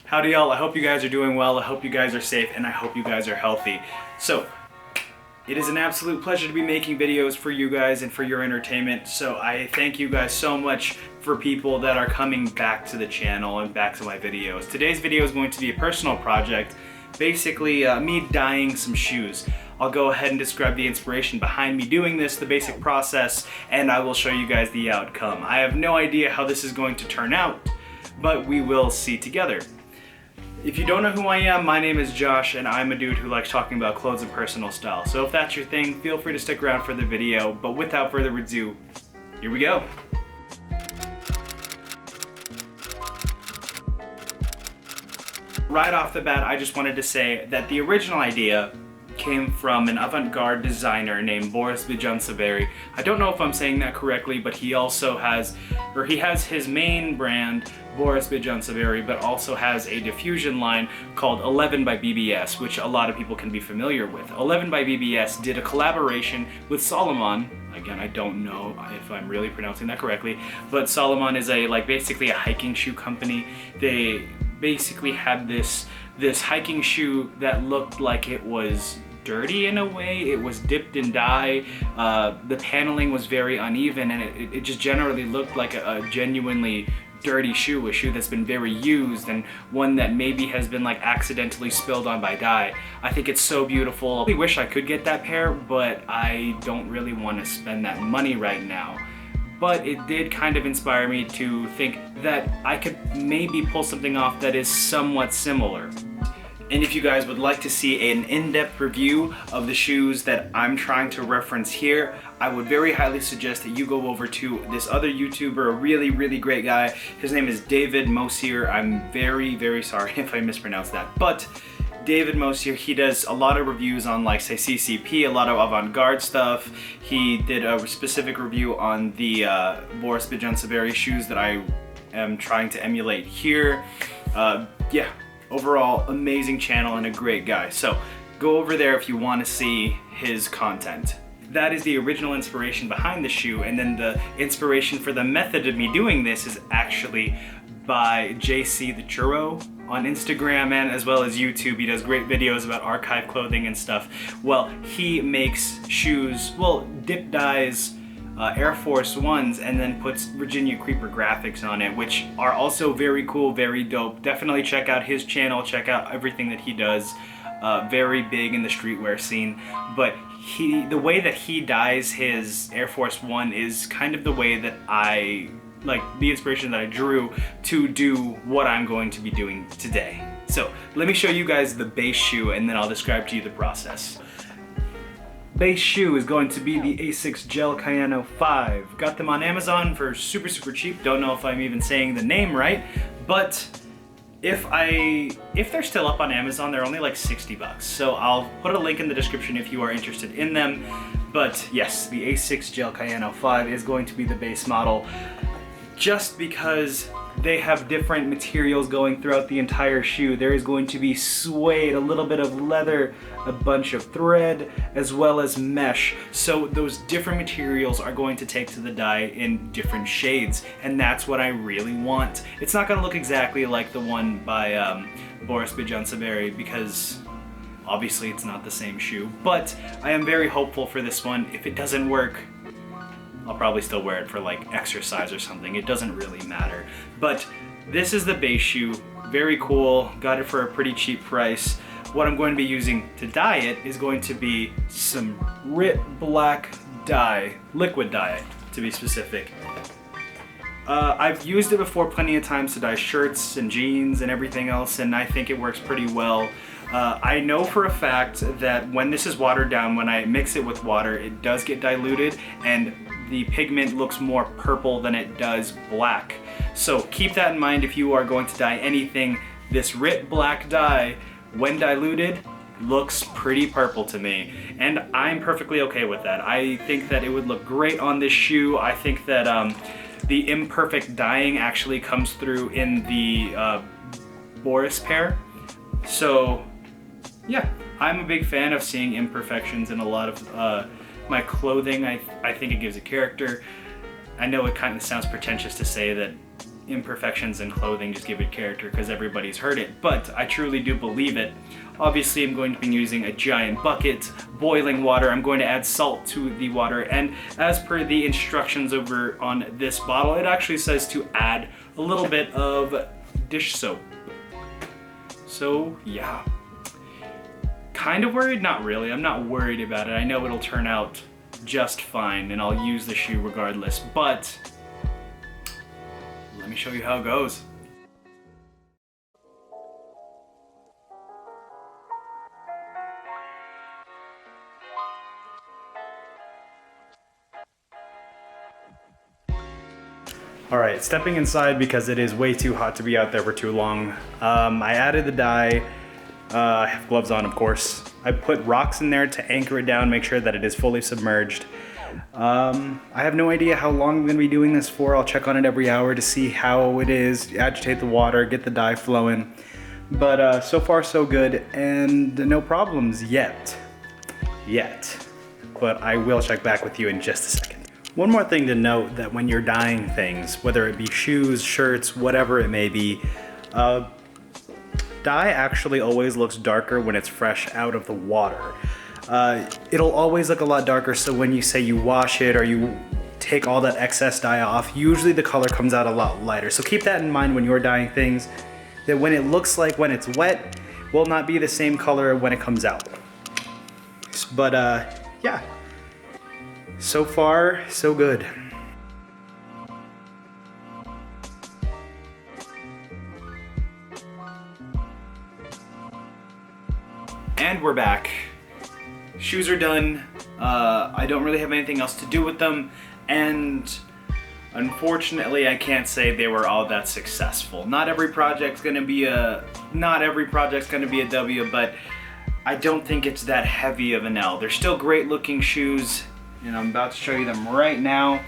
Howdy y'all, I hope you guys are doing well, I hope you guys are safe, and I hope you guys are healthy. So, it is an absolute pleasure to be making videos for you guys and for your entertainment, so I thank you guys so much for people that are coming back to the channel and back to my videos. Today's video is going to be a personal project, basically me dyeing some shoes. I'll go ahead and describe the inspiration behind me doing this, the basic process, and I will show you guys the outcome. I have no idea how this is going to turn out, but we will see together. If you don't know who I am, my name is Josh and I'm a dude who likes talking about clothes and personal style. So if that's your thing, feel free to stick around for the video, but without further ado, here we go. Right off the bat, I just wanted to say that the original idea came from an avant-garde designer named Boris Bijanseveri. I don't know if I'm saying that correctly, but he also has, he has his main brand, Boris Bijanseveri, but also has a diffusion line called 11 by BBS, which a lot of people can be familiar with. 11 by BBS did a collaboration with Salomon. Again, I don't know if I'm really pronouncing that correctly, but Salomon is basically a hiking shoe company. They basically had this hiking shoe that looked like it was dirty in a way. It was dipped in dye. The paneling was very uneven, and it just generally looked like a genuinely dirty shoe, a shoe that's been very used and one that maybe has been accidentally spilled on by dye. I think it's so beautiful. I really wish I could get that pair, but I don't really want to spend that money right now. But it did kind of inspire me to think that I could maybe pull something off that is somewhat similar. And if you guys would like to see an in-depth review of the shoes that I'm trying to reference here, I would very highly suggest that you go over to this other YouTuber, a really, really great guy. His name is David Mosier. I'm very, very sorry if I mispronounced that. But David Mosier, he does a lot of reviews on say CCP, a lot of avant-garde stuff. He did a specific review on the Boris Bijanseveri shoes that I am trying to emulate here. Yeah. Overall, amazing channel and a great guy. So go over there if you want to see his content. That is the original inspiration behind the shoe, and then the inspiration for the method of me doing this is actually by JC the Churro on Instagram and as well as YouTube. He does great videos about archive clothing and stuff. Well, he makes shoes, dip dyes Air Force Ones and then puts Virginia Creeper graphics on it, which are also very cool, very dope. Definitely check out his channel, check out everything that he does. Very big in the streetwear scene, but the way that he dyes his Air Force One is kind of the way that the inspiration that I drew to do what I'm going to be doing today. So let me show you guys the base shoe and then I'll describe to you the process. Base shoe is going to be the Asics Gel Kayano 5. Got them on Amazon for super, super cheap. Don't know if I'm even saying the name right, but if they're still up on Amazon, they're only like 60 bucks. So I'll put a link in the description if you are interested in them. But yes, the Asics Gel Kayano 5 is going to be the base model, just because they have different materials going throughout the entire shoe. There is going to be suede, a little bit of leather, a bunch of thread, as well as mesh. So those different materials are going to take to the dye in different shades, and that's what I really want. It's not gonna look exactly like the one by Boris Bijanseveri because obviously it's not the same shoe, but I am very hopeful for this one. If it doesn't work, I'll probably still wear it for exercise or something. It doesn't really matter. But this is the base shoe. Very cool. Got it for a pretty cheap price. What I'm going to be using to dye it is going to be some RIT black dye, liquid dye to be specific. I've used it before plenty of times to dye shirts and jeans and everything else, and I think it works pretty well. I know for a fact that when this is watered down, when I mix it with water, it does get diluted and the pigment looks more purple than it does black. So keep that in mind if you are going to dye anything. This RIT black dye, when diluted, looks pretty purple to me, and I'm perfectly okay with that. I think that it would look great on this shoe. I think that the imperfect dyeing actually comes through in the Boris pair. So yeah, I'm a big fan of seeing imperfections in a lot of my clothing. I think it gives a character. I know it kind of sounds pretentious to say that imperfections in clothing just give it character because everybody's heard it, but I truly do believe it. Obviously, I'm going to be using a giant bucket, boiling water. I'm going to add salt to the water, and as per the instructions over on this bottle, it actually says to add a little bit of dish soap. So yeah, kind of worried? Not really. I'm not worried about it. I know it'll turn out just fine, and I'll use the shoe regardless, but let me show you how it goes. All right, stepping inside because it is way too hot to be out there for too long. I added the dye. I have gloves on, of course. I put rocks in there to anchor it down, make sure that it is fully submerged. I have no idea how long I'm gonna be doing this for. I'll check on it every hour to see how it is, agitate the water, get the dye flowing. But so far so good, and no problems yet. But I will check back with you in just a second. One more thing to note, that when you're dyeing things, whether it be shoes, shirts, whatever it may be, dye actually always looks darker when it's fresh out of the water. It'll always look a lot darker, so when you say you wash it or you take all that excess dye off, usually the color comes out a lot lighter. So keep that in mind when you're dyeing things, that when it looks like when it's wet, will not be the same color when it comes out. But yeah, so far so good. And we're back. Shoes are done. I don't really have anything else to do with them, and unfortunately I can't say they were all that successful. Not every project's gonna be a W, but I don't think it's that heavy of an L. They're still great looking shoes, and I'm about to show you them right now.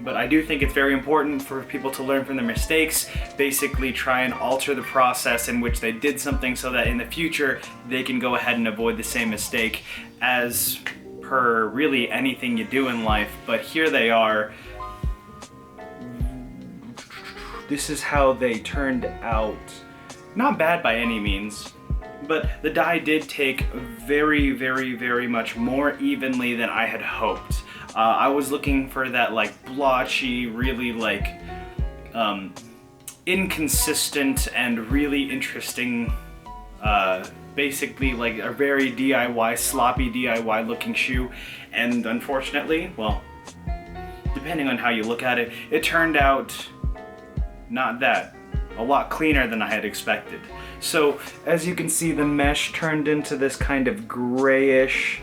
But I do think it's very important for people to learn from their mistakes, basically try and alter the process in which they did something so that in the future they can go ahead and avoid the same mistake, as per really anything you do in life. But here they are. This is how they turned out. Not bad by any means, but the dye did take very much more evenly than I had hoped. I was looking for that like blotchy, really like inconsistent and really interesting, basically like a very DIY, sloppy DIY looking shoe. And unfortunately, well, depending on how you look at it, it turned out not that. A lot cleaner than I had expected. So as you can see, the mesh turned into this kind of grayish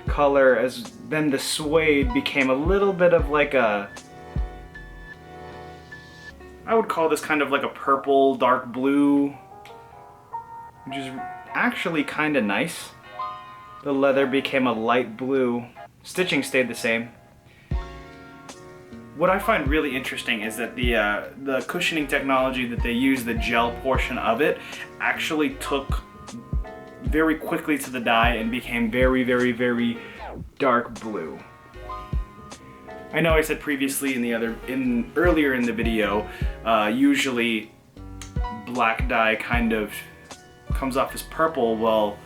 color, as then the suede became a little bit of like a, I would call this kind of like a purple, dark blue, which is actually kind of nice. The leather became a light blue. Stitching stayed the same. What I find really interesting is that the cushioning technology that they use, the gel portion of it, actually took very quickly to the dye and became very dark blue. I know I said previously earlier in the video, usually black dye kind of comes off as purple. Well,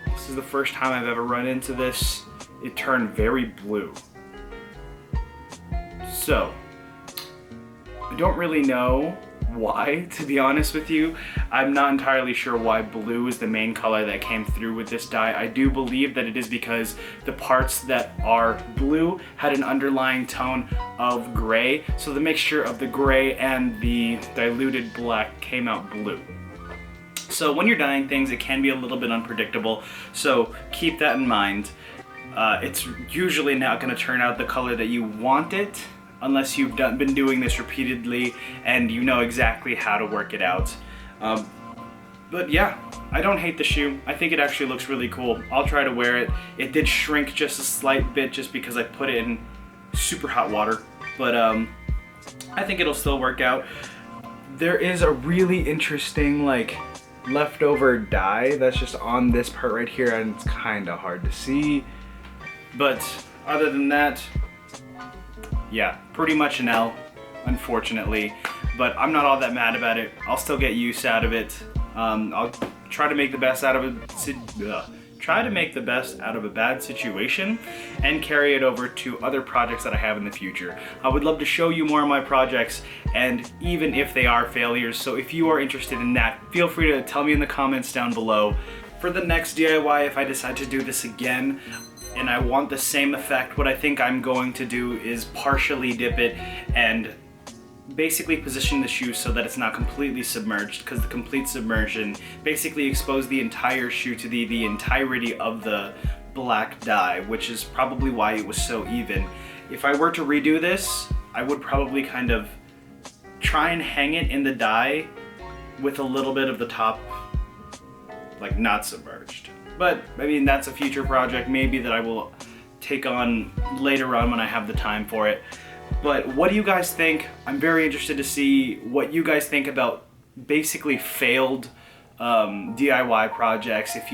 this is the first time I've ever run into this. It turned very blue. So, I don't really know why, to be honest with you. I'm not entirely sure why blue is the main color that came through with this dye. I do believe that it is because the parts that are blue had an underlying tone of gray, so the mixture of the gray and the diluted black came out blue. So when you're dyeing things, it can be a little bit unpredictable, so keep that in mind. It's usually not going to turn out the color that you want it, unless you've been doing this repeatedly and you know exactly how to work it out. But yeah, I don't hate the shoe. I think it actually looks really cool. I'll try to wear it. It did shrink just a slight bit just because I put it in super hot water, but I think it'll still work out. There is a really interesting like leftover dye that's just on this part right here, and it's kind of hard to see. But other than that, yeah, pretty much an L. unfortunately, but I'm not all that mad about it. I'll still get use out of it. I'll try to make the best out of a bad situation and carry it over to other projects that I have in the future. I would love to show you more of my projects, and even if they are failures, so if you are interested in that, feel free to tell me in the comments down below. For the next DIY, if I decide to do this again and I want the same effect, what I think I'm going to do is partially dip it and basically position the shoe so that it's not completely submerged, because the complete submersion basically exposed the entire shoe to the entirety of the black dye, which is probably why it was so even. If I were to redo this, I would probably kind of try and hang it in the dye with a little bit of the top like not submerged. But I mean, that's a future project maybe that I will take on later on when I have the time for it. But what do you guys think? I'm very interested to see what you guys think about basically failed DIY projects. If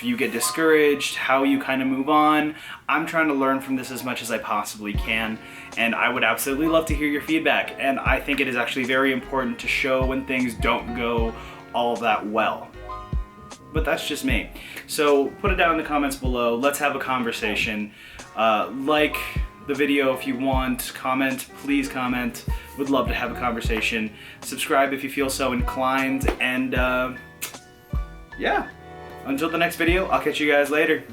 you get discouraged, how you kind of move on. I'm trying to learn from this as much as I possibly can, and I would absolutely love to hear your feedback. And I think it is actually very important to show when things don't go all that well. But that's just me. So put it down in the comments below. Let's have a conversation. Like the video if you want, comment, please comment. Would love to have a conversation. Subscribe if you feel so inclined, and yeah, until the next video, I'll catch you guys later.